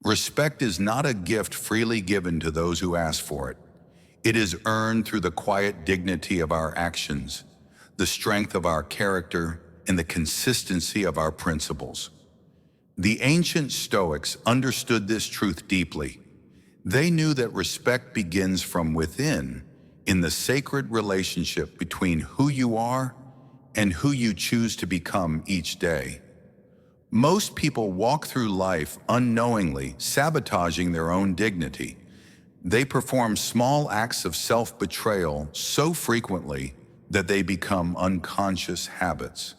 Respect is not a gift freely given to those who ask for it. It is earned through the quiet dignity of our actions, the strength of our character, and the consistency of our principles. The ancient Stoics understood this truth deeply. They knew that respect begins from within, in the sacred relationship between who you are and who you choose to become each day. Most people walk through life unknowingly sabotaging their own dignity. They perform small acts of self-betrayal so frequently that they become unconscious habits.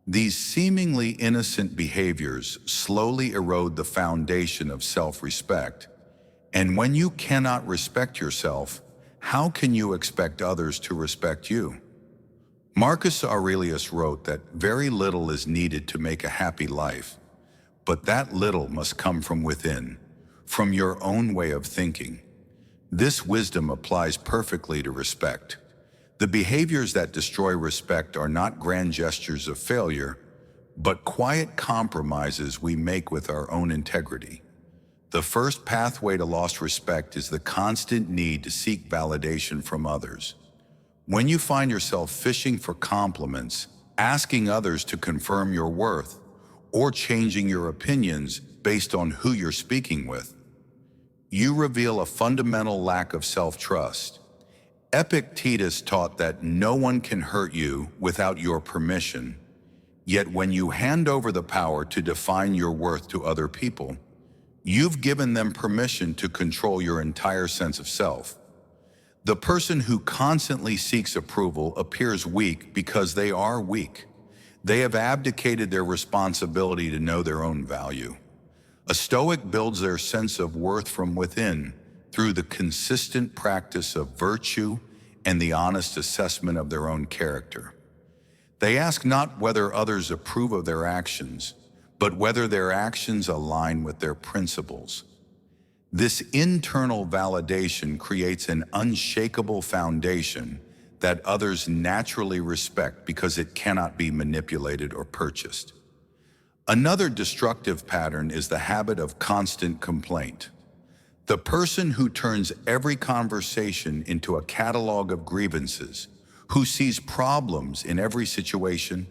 These seemingly innocent behaviors slowly erode the foundation of self-respect. And when you cannot respect yourself, how can you expect others to respect you? Marcus Aurelius wrote that very little is needed to make a happy life, but that little must come from within, from your own way of thinking. This wisdom applies perfectly to respect. The behaviors that destroy respect are not grand gestures of failure, but quiet compromises we make with our own integrity. The first pathway to lost respect is the constant need to seek validation from others. When you find yourself fishing for compliments, asking others to confirm your worth, or changing your opinions based on who you're speaking with, you reveal a fundamental lack of self-trust. Epictetus taught that no one can hurt you without your permission, yet when you hand over the power to define your worth to other people, you've given them permission to control your entire sense of self. The person who constantly seeks approval appears weak because they are weak. They have abdicated their responsibility to know their own value. A Stoic builds their sense of worth from within through the consistent practice of virtue and the honest assessment of their own character. They ask not whether others approve of their actions, but whether their actions align with their principles. This internal validation creates an unshakable foundation that others naturally respect because it cannot be manipulated or purchased. Another destructive pattern is the habit of constant complaint. The person who turns every conversation into a catalog of grievances, who sees problems in every situation,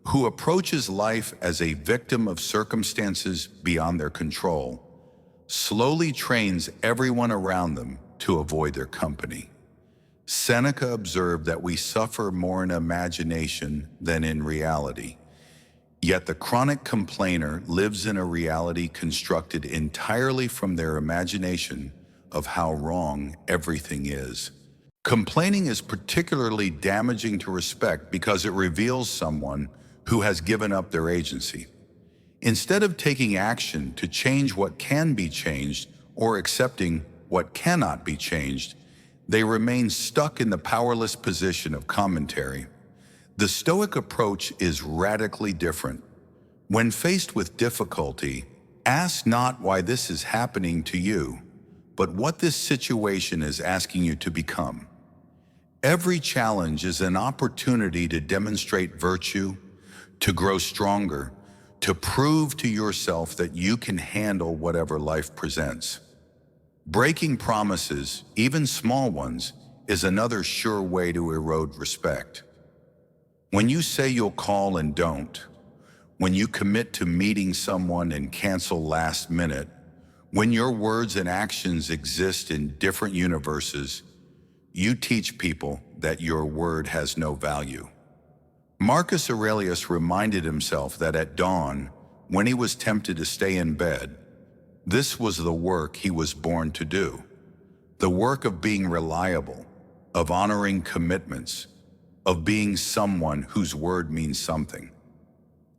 who approaches life as a victim of circumstances beyond their control, slowly trains everyone around them to avoid their company. Seneca observed that we suffer more in imagination than in reality. Yet the chronic complainer lives in a reality constructed entirely from their imagination of how wrong everything is. Complaining is particularly damaging to respect because it reveals someone who has given up their agency. Instead of taking action to change what can be changed or accepting what cannot be changed, they remain stuck in the powerless position of commentary. The Stoic approach is radically different. When faced with difficulty, ask not why this is happening to you, but what this situation is asking you to become. Every challenge is an opportunity to demonstrate virtue, to grow stronger, to prove to yourself that you can handle whatever life presents. Breaking promises, even small ones, is another sure way to erode respect. When you say you'll call and don't, when you commit to meeting someone and cancel last minute, when your words and actions exist in different universes, you teach people that your word has no value. Marcus Aurelius reminded himself that at dawn, when he was tempted to stay in bed, this was the work he was born to do. The work of being reliable, of honoring commitments, of being someone whose word means something.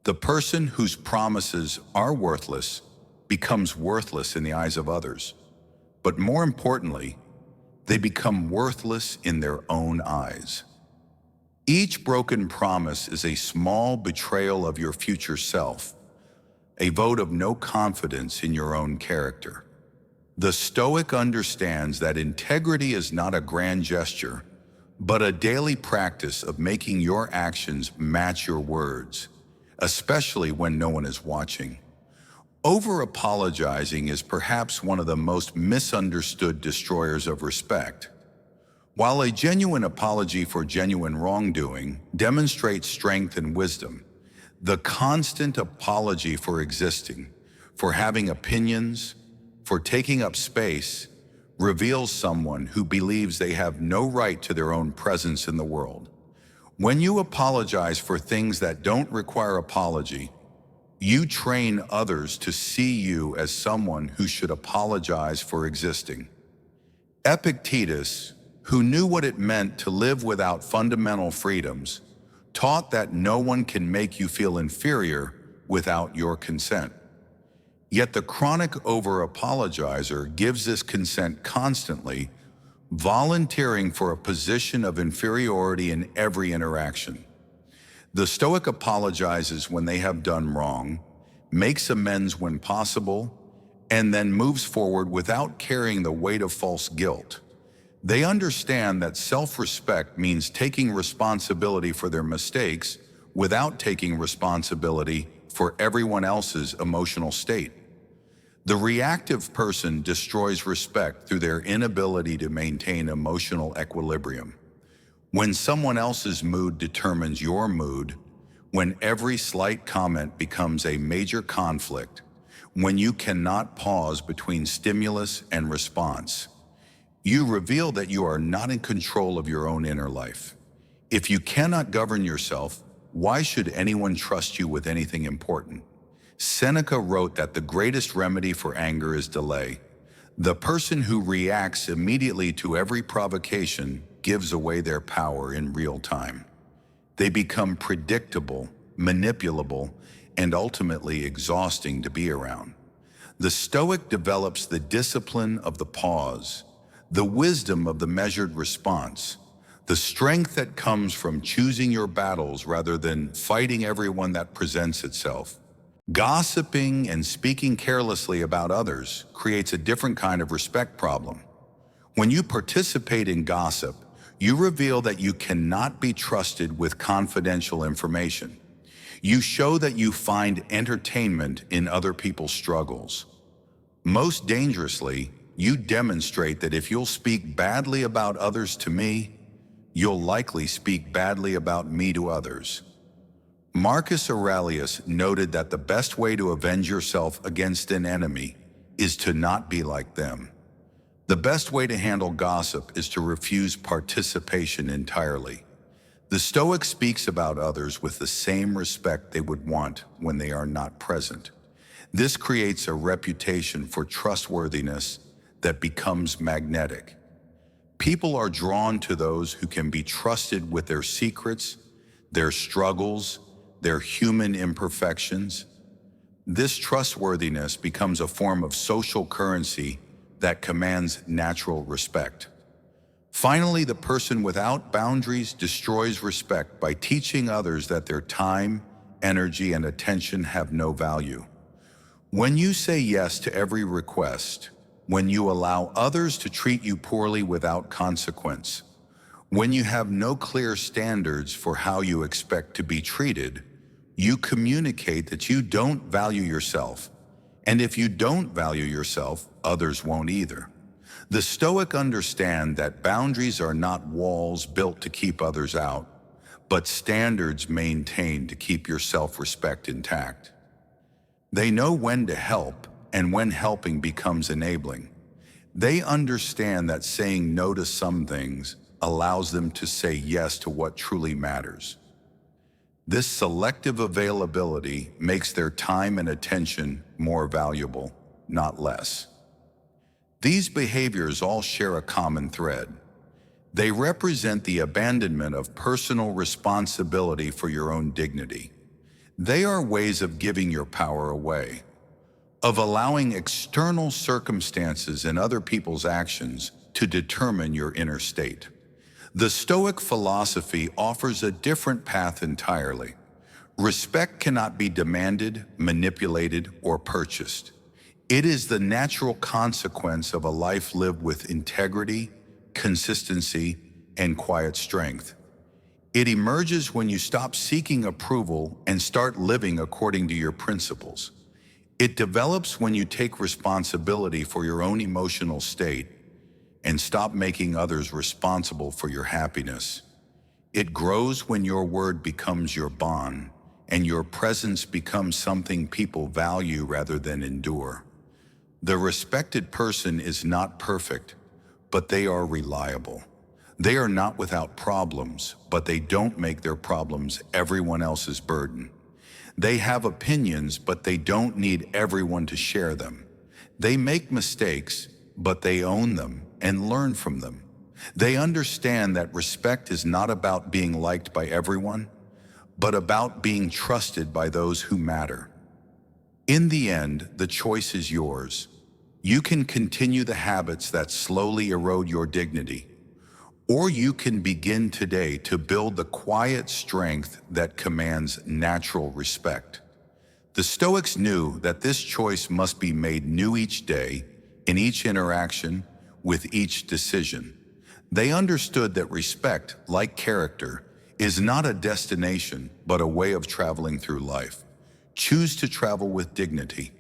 The person whose promises are worthless becomes worthless in the eyes of others. But more importantly, they become worthless in their own eyes. Each broken promise is a small betrayal of your future self, a vote of no confidence in your own character. The Stoic understands that integrity is not a grand gesture, but a daily practice of making your actions match your words, especially when no one is watching. Over-apologizing is perhaps one of the most misunderstood destroyers of respect. While a genuine apology for genuine wrongdoing demonstrates strength and wisdom, the constant apology for existing, for having opinions, for taking up space, reveals someone who believes they have no right to their own presence in the world. When you apologize for things that don't require apology, you train others to see you as someone who should apologize for existing. Epictetus, who knew what it meant to live without fundamental freedoms, taught that no one can make you feel inferior without your consent. Yet the chronic over-apologizer gives this consent constantly, volunteering for a position of inferiority in every interaction. The Stoic apologizes when they have done wrong, makes amends when possible, and then moves forward without carrying the weight of false guilt. They understand that self-respect means taking responsibility for their mistakes without taking responsibility for everyone else's emotional state. The reactive person destroys respect through their inability to maintain emotional equilibrium. When someone else's mood determines your mood, when every slight comment becomes a major conflict, when you cannot pause between stimulus and response, you reveal that you are not in control of your own inner life. If you cannot govern yourself, why should anyone trust you with anything important? Seneca wrote that the greatest remedy for anger is delay. The person who reacts immediately to every provocation gives away their power in real time. They become predictable, manipulable, and ultimately exhausting to be around. The Stoic develops the discipline of the pause, the wisdom of the measured response, the strength that comes from choosing your battles rather than fighting everyone that presents itself. Gossiping and speaking carelessly about others creates a different kind of respect problem. When you participate in gossip, you reveal that you cannot be trusted with confidential information. You show that you find entertainment in other people's struggles. Most dangerously, you demonstrate that if you'll speak badly about others to me, you'll likely speak badly about me to others. Marcus Aurelius noted that the best way to avenge yourself against an enemy is to not be like them. The best way to handle gossip is to refuse participation entirely. The Stoic speaks about others with the same respect they would want when they are not present. This creates a reputation for trustworthiness that becomes magnetic. People are drawn to those who can be trusted with their secrets, their struggles, their human imperfections. This trustworthiness becomes a form of social currency that commands natural respect. Finally, the person without boundaries destroys respect by teaching others that their time, energy, and attention have no value. When you say yes to every request, when you allow others to treat you poorly without consequence, when you have no clear standards for how you expect to be treated, you communicate that you don't value yourself. And if you don't value yourself, others won't either. The Stoic understand that boundaries are not walls built to keep others out, but standards maintained to keep your self-respect intact. They know when to help and when helping becomes enabling. They understand that saying no to some things allows them to say yes to what truly matters. This selective availability makes their time and attention more valuable, not less. These behaviors all share a common thread. They represent the abandonment of personal responsibility for your own dignity. They are ways of giving your power away, of allowing external circumstances and other people's actions to determine your inner state. The Stoic philosophy offers a different path entirely. Respect cannot be demanded, manipulated, or purchased. It is the natural consequence of a life lived with integrity, consistency, and quiet strength. It emerges when you stop seeking approval and start living according to your principles. It develops when you take responsibility for your own emotional state and stop making others responsible for your happiness. It grows when your word becomes your bond and your presence becomes something people value rather than endure. The respected person is not perfect, but they are reliable. They are not without problems, but they don't make their problems everyone else's burden. They have opinions, but they don't need everyone to share them. They make mistakes, but they own them and learn from them. They understand that respect is not about being liked by everyone, but about being trusted by those who matter. In the end, the choice is yours. You can continue the habits that slowly erode your dignity, or you can begin today to build the quiet strength that commands natural respect. The Stoics knew that this choice must be made new each day, in each interaction, with each decision. They understood that respect, like character, is not a destination, but a way of traveling through life. Choose to travel with dignity,